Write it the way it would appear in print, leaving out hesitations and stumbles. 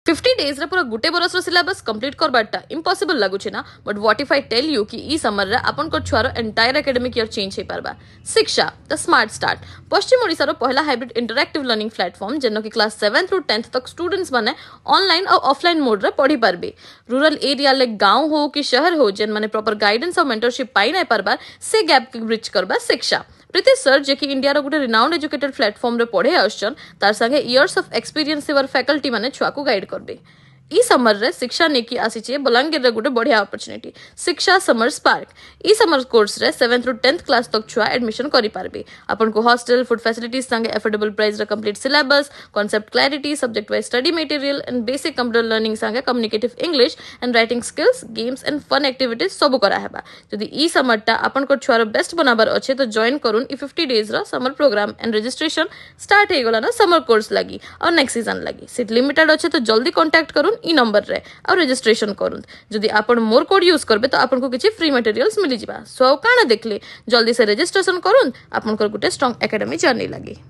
50 days रे पूरा गुटे बरस रो सिलेबस कंप्लीट करबाटा इम्पॉसिबल लागुछि ना but what if I tell you कि ई समर रे आपन को छुआरो एंटायर एकेडमिक ईयर चेंज हे परबा शिक्षा द स्मार्ट स्टार्ट पश्चिम ओडिसा रो पहला हाइब्रिड इंटरैक्टिव लर्निंग प्लेटफॉर्म जेनो कि क्लास 7 थ्रू 10th तक स्टूडेंट्स माने ऑनलाइन और ऑफलाइन मोड रे पढ़ी परबे रूरल एरिया ले गांव हो कि शहर हो जेन माने प्रॉपर गाइडेंस और मेंटरशिप पाई नै परबा से गैप के ब्रिज करबा शिक्षा प्रीति सर जे कि इंडिया रो गुटे रिनाउंड एजुकेटेड प्लेटफॉर्म रे पढ़े आछन तार संगे इयर्स ऑफ एक्सपीरियंस सेवर फैकल्टी माने छुआ को गाइड करबे ई समर रे शिक्षा नेकी आसीचे बलांगीर रे गुटे बढ़िया अपॉर्चुनिटी शिक्षा समर स्पार्क ई समर कोर्स रे 7th थ्रू 10th क्लास तक छुआ एडमिशन करि पारबे आपन को हॉस्टल फूड फैसिलिटीज संगे अफोर्डेबल प्राइस रे complete syllabus concept clarity subject wise study material and basic computer learning संगे communicative English and writing skills games and fun activities सब करा हेबा जदि ई समरटा आपन को छुआर बेस्ट बनाबर अच्छे तो जॉइन करून ई 50 डेज रो summer programme and registration start हे गला ना समर कोर्स लगी और नेक्स्ट सीजन लगी सीट लिमिटेड अच्छे तो जल्दी कांटेक्ट करून ई नंबर रे और रजिस्ट्रेशन करूँ जदि आपण मोर कोड यूज करबे तो आपन को किछि फ्री मटेरियल्स मिली जिबा सो काना देखले जल्दी से रजिस्ट्रेशन करूँ आपन को गुटे स्ट्रांग एकेडमी जर्नी लगी।